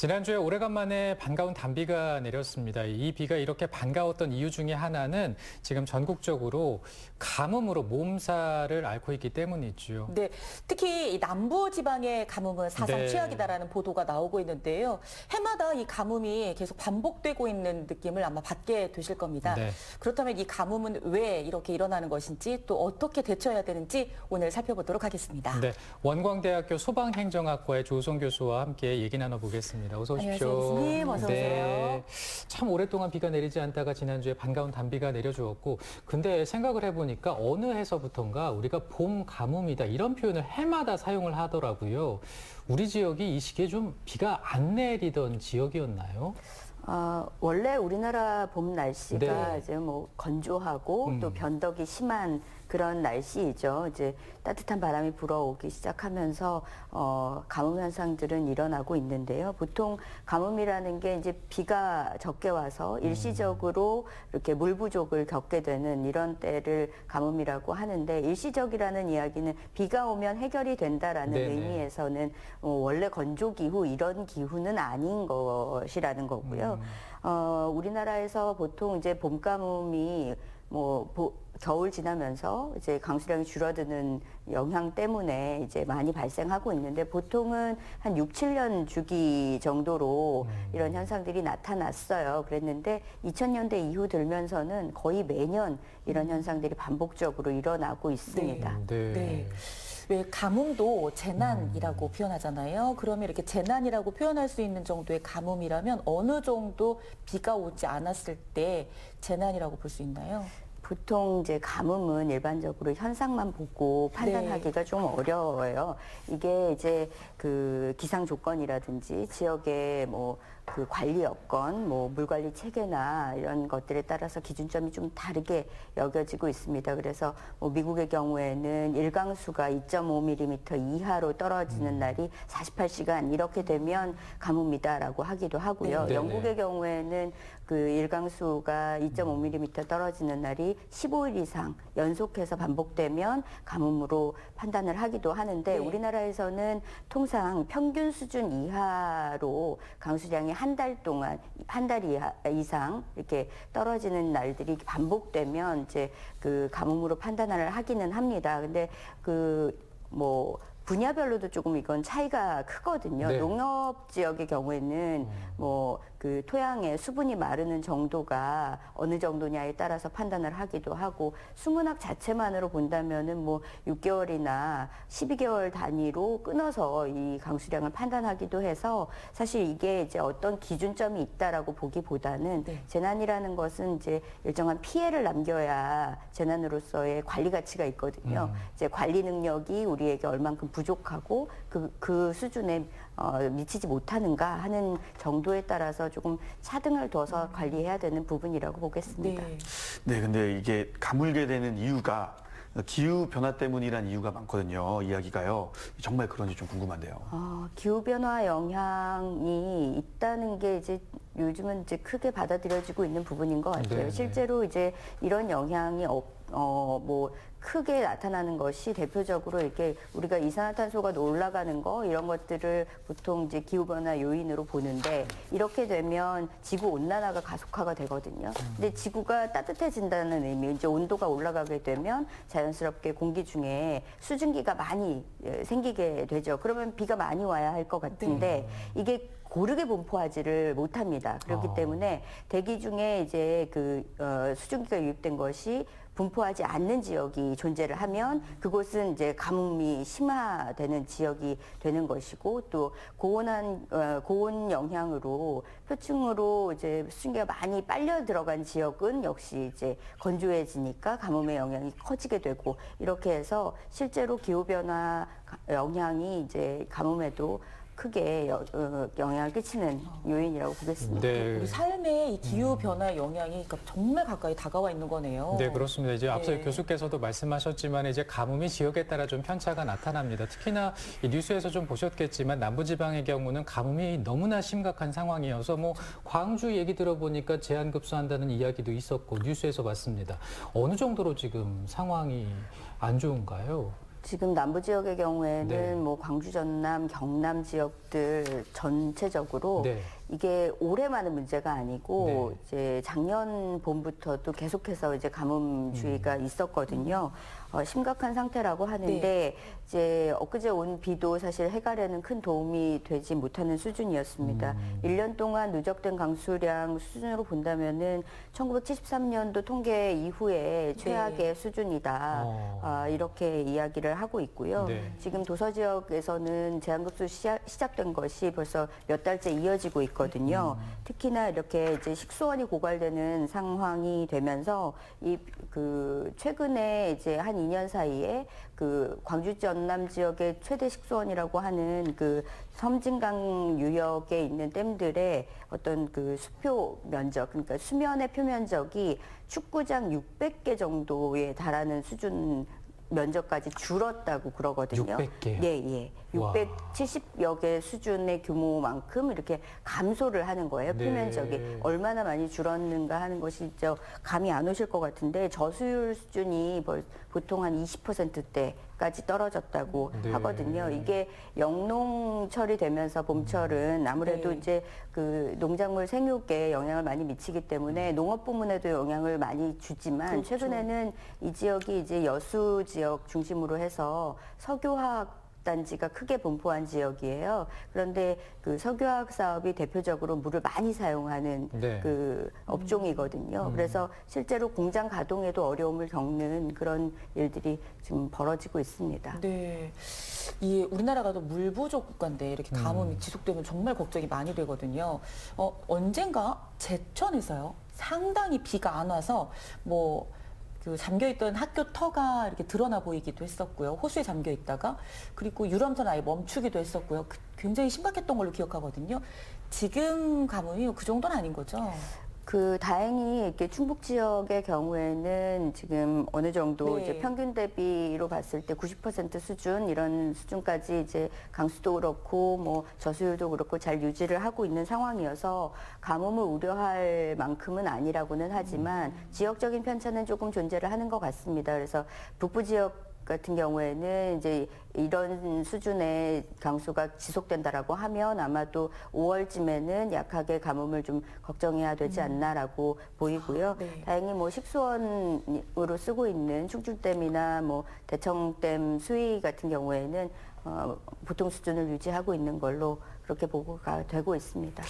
지난주에 오래간만에 반가운 단비가 내렸습니다. 이 비가 이렇게 반가웠던 이유 중에 하나는 지금 전국적으로 가뭄으로 몸살을 앓고 있기 때문이죠. 네, 특히 이 남부 지방의 가뭄은 사상 네. 최악이다라는 보도가 나오고 있는데요. 해마다 이 가뭄이 계속 반복되고 있는 느낌을 아마 받게 되실 겁니다. 네. 그렇다면 이 가뭄은 왜 이렇게 일어나는 것인지 또 어떻게 대처해야 되는지 오늘 살펴보도록 하겠습니다. 네, 원광대학교 소방행정학과의 조성 교수와 함께 얘기 나눠보겠습니다. 어서 오십시오. 안녕하세요, 교수님. 어서 오세요. 참 오랫동안 비가 내리지 않다가 지난주에 반가운 단비가 내려주었고, 근데 생각을 해보니까 어느 해서부턴가 우리가 봄 가뭄이다 이런 표현을 해마다 사용을 하더라고요. 우리 지역이 이 시기에 좀 비가 안 내리던 지역이었나요? 원래 우리나라 봄 날씨가 네. 이제 뭐 건조하고 또 변덕이 심한 그런 날씨이죠. 이제 따뜻한 바람이 불어오기 시작하면서 가뭄 현상들은 일어나고 있는데요. 보통 가뭄이라는 게 이제 비가 적게 와서 일시적으로 이렇게 물 부족을 겪게 되는 이런 때를 가뭄이라고 하는데, 일시적이라는 이야기는 비가 오면 해결이 된다라는 네네. 의미에서는 원래 건조 기후 이런 기후는 아닌 것이라는 거고요. 우리나라에서 보통 이제 봄 가뭄이 겨울 지나면서 이제 강수량이 줄어드는 영향 때문에 이제 많이 발생하고 있는데, 보통은 한 6, 7년 주기 정도로 이런 현상들이 나타났어요. 그랬는데 2000년대 이후 들면서는 거의 매년 이런 현상들이 반복적으로 일어나고 있습니다. 네. 왜 가뭄도 재난이라고 표현하잖아요. 그러면 이렇게 재난이라고 표현할 수 있는 정도의 가뭄이라면 어느 정도 비가 오지 않았을 때 재난이라고 볼 수 있나요? 보통 이제 가뭄은 일반적으로 현상만 보고 판단하기가 좀 어려워요. 이게 이제 그 기상 조건이라든지 지역의 그 관리 여건, 물 관리 체계나 이런 것들에 따라서 기준점이 좀 다르게 여겨지고 있습니다. 그래서 미국의 경우에는 일강수가 2.5mm 이하로 떨어지는 날이 48시간 이렇게 되면 가뭄이다라고 하기도 하고요. 네. 영국의 경우에는 그 일강수가 2.5mm 떨어지는 날이 15일 이상 연속해서 반복되면 가뭄으로 판단을 하기도 하는데, 네. 우리나라에서는 통상 평균 수준 이하로 강수량이 한 달 이상 이렇게 떨어지는 날들이 반복되면 이제 그 가뭄으로 판단을 하기는 합니다. 근데 분야별로도 조금 이건 차이가 크거든요. 네. 농업 지역의 경우에는 그 토양의 수분이 마르는 정도가 어느 정도냐에 따라서 판단을 하기도 하고, 수문학 자체만으로 본다면은 6개월이나 12개월 단위로 끊어서 이 강수량을 판단하기도 해서, 사실 이게 이제 어떤 기준점이 있다라고 보기보다는 네. 재난이라는 재난이라는 것은 이제 일정한 피해를 남겨야 재난으로서의 관리 가치가 있거든요. 이제 관리 능력이 우리에게 얼만큼 부족하고 그 수준에 미치지 못하는가 하는 정도에 따라서 조금 차등을 둬서 관리해야 되는 부분이라고 보겠습니다. 네. 네, 근데 이게 가물게 되는 이유가 기후 변화 때문이란 이유가 많거든요. 이야기가요. 정말 그런지 좀 궁금한데요. 기후 변화 영향이 있다는 게 이제 요즘은 이제 크게 받아들여지고 있는 부분인 것 같아요. 네, 네. 실제로 이제 이런 영향이 크게 나타나는 것이 대표적으로 이렇게 우리가 이산화탄소가 올라가는 거, 이런 것들을 보통 이제 기후변화 요인으로 보는데, 이렇게 되면 지구 온난화가 가속화가 되거든요. 근데 지구가 따뜻해진다는 의미, 이제 온도가 올라가게 되면 자연스럽게 공기 중에 수증기가 많이 생기게 되죠. 그러면 비가 많이 와야 할 것 같은데 이게 고르게 분포하지를 못합니다. 그렇기 때문에 대기 중에 이제 수증기가 유입된 것이 분포하지 않는 지역이 존재를 하면 그곳은 이제 가뭄이 심화되는 지역이 되는 것이고, 또 고온 영향으로 표층으로 이제 수증기가 많이 빨려 들어간 지역은 역시 이제 건조해지니까 가뭄의 영향이 커지게 되고, 이렇게 해서 실제로 기후 변화 영향이 이제 가뭄에도 크게 영향을 끼치는 요인이라고 보겠습니다. 네. 우리 삶의 이 기후 변화의 영향이 정말 가까이 다가와 있는 거네요. 네, 그렇습니다. 이제 앞서 네. 교수께서도 말씀하셨지만 이제 가뭄이 지역에 따라 좀 편차가 나타납니다. 특히나 이 뉴스에서 좀 보셨겠지만 남부지방의 경우는 가뭄이 너무나 심각한 상황이어서 광주 얘기 들어보니까 제한급수한다는 이야기도 있었고 뉴스에서 봤습니다. 어느 정도로 지금 상황이 안 좋은가요? 지금 남부 지역의 경우에는 네. 뭐 광주, 전남, 경남 지역들 전체적으로 네. 이게 올해만의 문제가 아니고 네. 이제 작년 봄부터도 계속해서 이제 가뭄주의가 있었거든요. 심각한 상태라고 하는데 네. 이제 엊그제 온 비도 사실 해갈에는 큰 도움이 되지 못하는 수준이었습니다. 1년 동안 누적된 강수량 수준으로 본다면은 1973년도 통계 이후에 최악의 수준이다. 이렇게 이야기를 하고 있고요. 네. 지금 도서 지역에서는 제한급수 시작된 것이 벌써 몇 달째 이어지고 있거든요. 특히나 이렇게 이제 식수원이 고갈되는 상황이 되면서 최근에 이제 한 2년 사이에 그 광주 전남 지역의 최대 식수원이라고 하는 그 섬진강 유역에 있는 댐들의 어떤 그 수표 면적, 그러니까 수면의 표면적이 축구장 600개 정도에 달하는 수준 면적까지 줄었다고 그러거든요. 600개요? 예. 670여 개 수준의 규모만큼 이렇게 감소를 하는 거예요. 네. 표면적이. 얼마나 많이 줄었는가 하는 것이 감이 안 오실 것 같은데 저수율 수준이 보통 한 20%대까지 떨어졌다고 네. 하거든요. 이게 영농철이 되면서 봄철은 아무래도 네. 이제 그 농작물 생육에 영향을 많이 미치기 때문에 농업 부문에도 영향을 많이 주지만 그렇죠. 최근에는 이 지역이 이제 여수 지역 중심으로 해서 석유화학 단지가 크게 분포한 지역이에요. 그런데 그 석유화학 사업이 대표적으로 물을 많이 사용하는 네. 그 업종이거든요. 그래서 실제로 공장 가동에도 어려움을 겪는 그런 일들이 지금 벌어지고 있습니다. 네. 이 우리나라가 또 물 부족 국가인데 이렇게 가뭄이 지속되면 정말 걱정이 많이 되거든요. 언젠가 제천에서요. 상당히 비가 안 와서 그 잠겨있던 학교 터가 이렇게 드러나 보이기도 했었고요. 호수에 잠겨 있다가 그리고 유람선 아예 멈추기도 했었고요. 굉장히 심각했던 걸로 기억하거든요. 지금 가뭄이 그 정도는 아닌 거죠? 다행히 이렇게 충북 지역의 경우에는 지금 어느 정도 네. 이제 평균 대비로 봤을 때 90% 수준 이런 수준까지 이제 강수도 그렇고 뭐 저수율도 그렇고 잘 유지를 하고 있는 상황이어서 가뭄을 우려할 만큼은 아니라고는 하지만 지역적인 편차는 조금 존재를 하는 것 같습니다. 그래서 북부 지역 같은 경우에는 이제 이런 수준의 강수가 지속된다라고 하면 아마도 5월쯤에는 약하게 가뭄을 좀 걱정해야 되지 않나라고 보이고요. 네. 다행히 뭐 식수원으로 쓰고 있는 충주댐이나 뭐 대청댐 수위 같은 경우에는 보통 수준을 유지하고 있는 걸로 그렇게 보고가 되고 있습니다.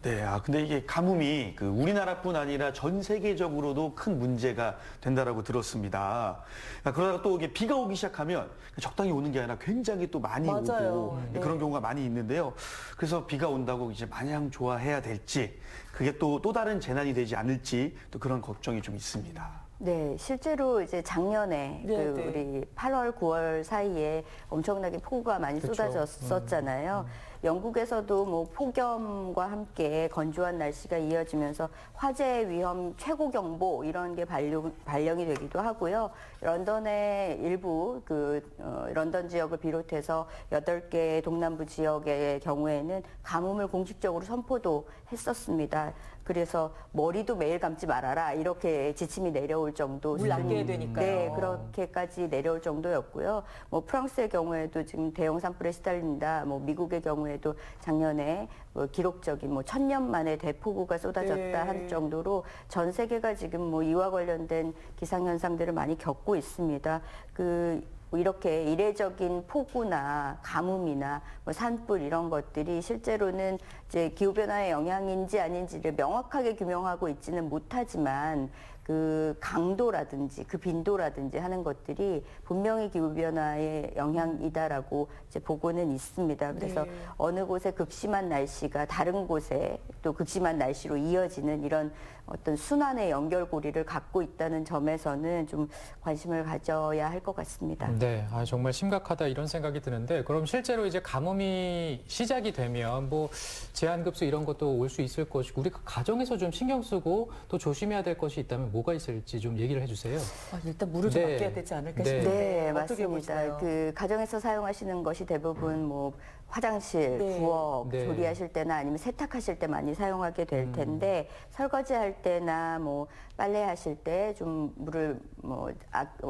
네, 근데 이게 가뭄이 우리나라뿐 아니라 전 세계적으로도 큰 문제가 된다라고 들었습니다. 그러다가 또 이게 비가 오기 시작하면 적당히 오는 게 아니라 굉장히 또 많이 맞아요. 오고 네. 그런 경우가 많이 있는데요. 그래서 비가 온다고 이제 마냥 좋아해야 될지 그게 또 다른 재난이 되지 않을지 또 그런 걱정이 좀 있습니다. 네, 실제로 이제 작년에 네, 네. 우리 8월, 9월 사이에 엄청나게 폭우가 많이 그쵸. 쏟아졌었잖아요. 영국에서도 뭐 폭염과 함께 건조한 날씨가 이어지면서 화재 위험 최고 경보 이런 게 발령이 되기도 하고요. 런던의 일부 런던 지역을 비롯해서 8개 동남부 지역의 경우에는 가뭄을 공식적으로 선포도 했었습니다. 그래서 머리도 매일 감지 말아라 이렇게 지침이 내려올 정도 물 아껴야 되니까요. 네, 그렇게까지 내려올 정도였고요. 뭐 프랑스의 경우에도 지금 대형 산불에 시달린다. 뭐 미국의 경우에도 작년에 기록적인 1000년 만에 대폭우가 쏟아졌다 네. 할 정도로 전 세계가 지금 뭐 이와 관련된 기상 현상들을 많이 겪고 있습니다. 이렇게 이례적인 폭우나 가뭄이나 산불 이런 것들이 실제로는 이제 기후변화의 영향인지 아닌지를 명확하게 규명하고 있지는 못하지만 그 강도라든지 그 빈도라든지 하는 것들이 분명히 기후변화의 영향이다라고 이제 보고는 있습니다. 그래서 네. 어느 곳에 극심한 날씨가 다른 곳에 또 극심한 날씨로 이어지는 이런 어떤 순환의 연결고리를 갖고 있다는 점에서는 좀 관심을 가져야 할 것 같습니다. 네, 정말 심각하다 이런 생각이 드는데 그럼 실제로 이제 가뭄이 시작이 되면 제한급수 이런 것도 올 수 있을 것이고 우리 가정에서 좀 신경 쓰고 또 조심해야 될 것이 있다면 뭐가 있을지 좀 얘기를 해주세요. 일단 물을 좀 네. 아껴야 되지 않을까 네. 싶은데 네, 어떻게 맞습니다. 보시나요? 가정에서 사용하시는 것이 대부분 뭐 화장실, 네. 부엌, 네. 조리하실 때나 아니면 세탁하실 때 많이 사용하게 될 텐데 설거지할 때나 뭐 빨래하실 때 좀 물을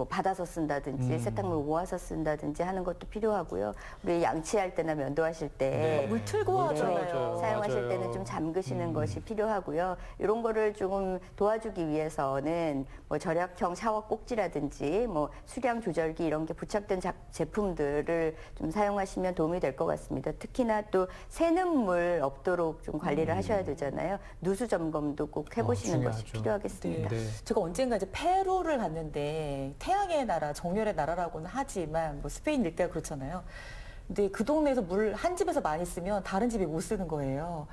받아서 쓴다든지 세탁물 모아서 쓴다든지 하는 것도 필요하고요. 우리 양치할 때나 면도하실 때 네. 물 틀고 하잖아요. 사용하실 맞아요. 때는 좀 잠그시는 것이 필요하고요. 이런 거를 조금 도와주기 위해서는 뭐 절약형 샤워 꼭지라든지 뭐 수량 조절기 이런 게 부착된 제품들을 좀 사용하시면 도움이 될 것 같습니다. 특히나 또 새는 물 없도록 좀 관리를 하셔야 되잖아요. 누수 점검도 꼭 해보시는 것이 중요하죠. 필요하겠습니다. 네. 제가 언젠가 이제 페루를 갔는데 태양의 나라, 정열의 나라라고는 하지만 뭐 스페인 일대가 그렇잖아요. 근데 그 동네에서 물 한 집에서 많이 쓰면 다른 집이 못 쓰는 거예요.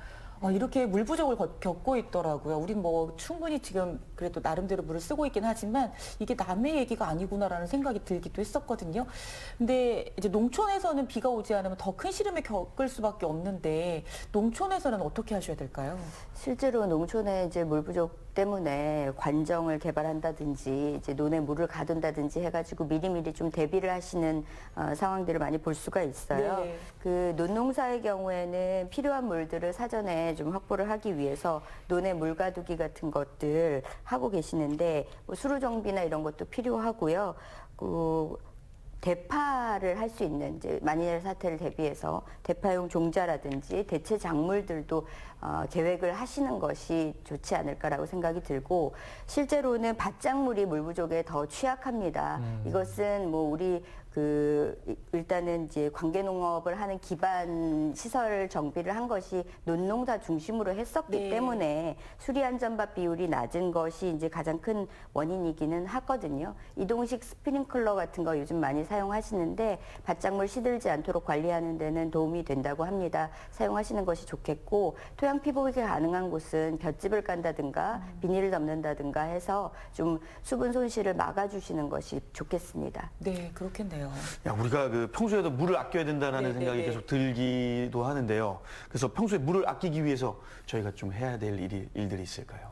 이렇게 물 부족을 겪고 있더라고요. 우린 뭐 충분히 지금 그래도 나름대로 물을 쓰고 있긴 하지만 이게 남의 얘기가 아니구나라는 생각이 들기도 했었거든요. 근데 이제 농촌에서는 비가 오지 않으면 더 큰 시름을 겪을 수밖에 없는데 농촌에서는 어떻게 하셔야 될까요? 실제로 농촌에 이제 물 부족 때문에 관정을 개발한다든지 이제 논에 물을 가둔다든지 해가지고 미리미리 좀 대비를 하시는 상황들을 많이 볼 수가 있어요. 네. 그 논농사의 경우에는 필요한 물들을 사전에 좀 확보를 하기 위해서 논에 물 가두기 같은 것들 하고 계시는데 뭐 수로 정비나 이런 것도 필요하고요. 대파를 할 수 있는 이제 만일 사태를 대비해서 대파용 종자라든지 대체 작물들도 계획을 하시는 것이 좋지 않을까라고 생각이 들고 실제로는 밭작물이 물 부족에 더 취약합니다. 이것은 뭐 우리 일단은 이제 관계농업을 하는 기반 시설 정비를 한 것이 논농사 중심으로 했었기 네. 때문에 수리안전밥 비율이 낮은 것이 이제 가장 큰 원인이기는 하거든요. 이동식 스프링클러 같은 거 요즘 많이 사용하시는데 밭작물 시들지 않도록 관리하는 데는 도움이 된다고 합니다. 사용하시는 것이 좋겠고 토양 피복이 가능한 곳은 볏짚을 깐다든가 비닐을 덮는다든가 해서 좀 수분 손실을 막아주시는 것이 좋겠습니다. 네, 그렇겠네요. 야, 우리가 평소에도 물을 아껴야 된다는 생각이 계속 들기도 하는데요. 그래서 평소에 물을 아끼기 위해서 저희가 좀 해야 될 일들이 있을까요?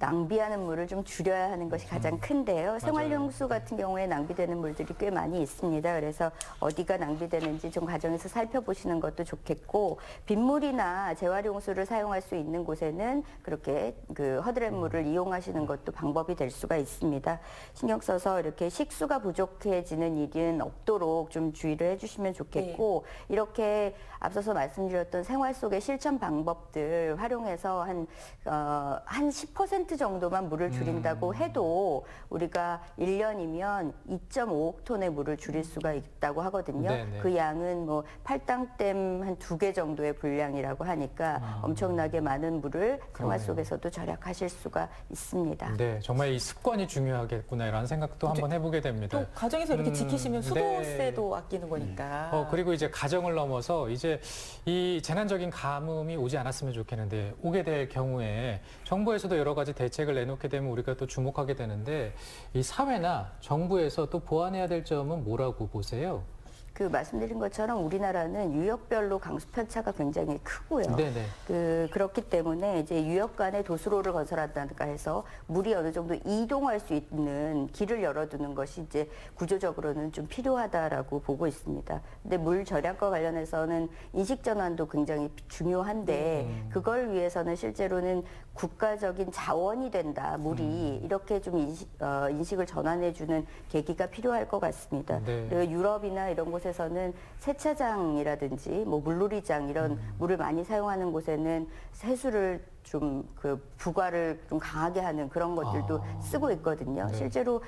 낭비하는 물을 좀 줄여야 하는 것이 가장 큰데요. 생활용수 같은 경우에 낭비되는 물들이 꽤 많이 있습니다. 그래서 어디가 낭비되는지 좀 가정에서 살펴보시는 것도 좋겠고 빗물이나 재활용수를 사용할 수 있는 곳에는 그렇게 허드렛물을 이용하시는 것도 방법이 될 수가 있습니다. 신경 써서 이렇게 식수가 부족해지는 일은 없도록 좀 주의를 해주시면 좋겠고 이렇게 앞서서 말씀드렸던 생활 속의 실천 방법들 활용해서 한 10% 정도만 물을 줄인다고 해도 우리가 1년이면 2.5억 톤의 물을 줄일 수가 있다고 하거든요. 네네. 그 양은 뭐 팔당댐 한 2개 정도의 분량이라고 하니까 엄청나게 많은 물을 생활 속에서도 절약하실 수가 있습니다. 네, 정말 이 습관이 중요하겠구나라는 생각도 한번 해보게 됩니다. 또 가정에서 이렇게 지키시면 수도세도 아끼는 거니까. 그리고 이제 가정을 넘어서 이제 이 재난적인 가뭄이 오지 않았으면 좋겠는데 오게 될 경우에 정부에서도 여러 가지 대책을 내놓게 되면 우리가 또 주목하게 되는데 이 사회나 정부에서 또 보완해야 될 점은 뭐라고 보세요? 말씀드린 것처럼 우리나라는 유역별로 강수 편차가 굉장히 크고요. 네네. 그렇기 때문에 이제 유역 간에 도수로를 건설한다든가 해서 물이 어느 정도 이동할 수 있는 길을 열어두는 것이 이제 구조적으로는 좀 필요하다라고 보고 있습니다. 근데 물 절약과 관련해서는 인식 전환도 굉장히 중요한데 그걸 위해서는 실제로는 국가적인 자원이 된다. 물이 이렇게 좀 인식을 전환해주는 계기가 필요할 것 같습니다. 네. 그리고 유럽이나 이런 곳에서는 세차장이라든지 뭐 물놀이장 이런 물을 많이 사용하는 곳에는 세수를 좀 부과를 좀 강하게 하는 그런 것들도 쓰고 있거든요. 네. 실제로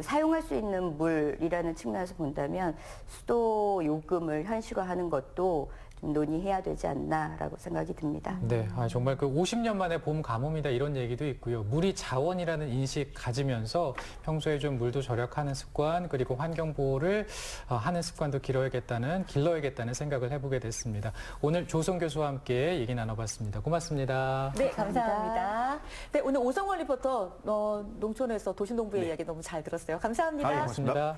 사용할 수 있는 물이라는 측면에서 본다면 수도 요금을 현실화하는 것도 좀 논의해야 되지 않나라고 생각이 듭니다. 네, 정말 50년 만에 봄 가뭄이다 이런 얘기도 있고요. 물이 자원이라는 인식 가지면서 평소에 좀 물도 절약하는 습관 그리고 환경 보호를 하는 습관도 길러야겠다는 생각을 해보게 됐습니다. 오늘 조성 교수와 함께 얘기 나눠봤습니다. 고맙습니다. 네, 감사합니다. 네, 오늘 오성원 리포터 농촌에서 도시농부의 이야기 너무 잘 들었어요. 감사합니다. 고맙습니다.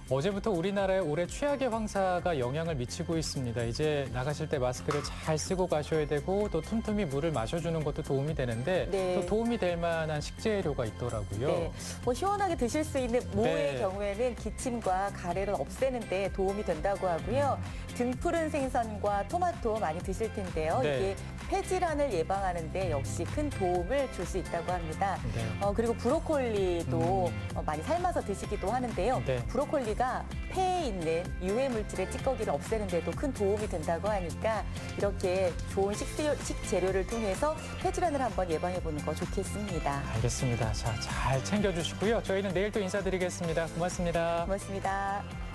어제부터 우리나라에 올해 최악의 황사가 영향을 미치고 있습니다. 이제 나가실 때 마스크를 잘 쓰고 가셔야 되고 또 틈틈이 물을 마셔주는 것도 도움이 되는데 네. 또 도움이 될 만한 식재료가 있더라고요. 네, 뭐 시원하게 드실 수 있는 모의 네. 경우에는 기침과 가래를 없애는 데 도움이 된다고 하고요. 등푸른 생선과 토마토 많이 드실 텐데요. 네. 이게 폐질환을 예방하는 데 역시 큰 도움을 줄 수 있다고 합니다. 네. 그리고 브로콜리도 많이 삶아서 드시기도 하는데요. 네. 브로콜리가 폐에 있는 유해 물질의 찌꺼기를 없애는 데도 큰 도움이 된다고 하니까 이렇게 좋은 식재료를 통해서 폐질환을 한번 예방해 보는 거 좋겠습니다. 알겠습니다. 자, 잘 챙겨주시고요. 저희는 내일 또 인사드리겠습니다. 고맙습니다. 고맙습니다.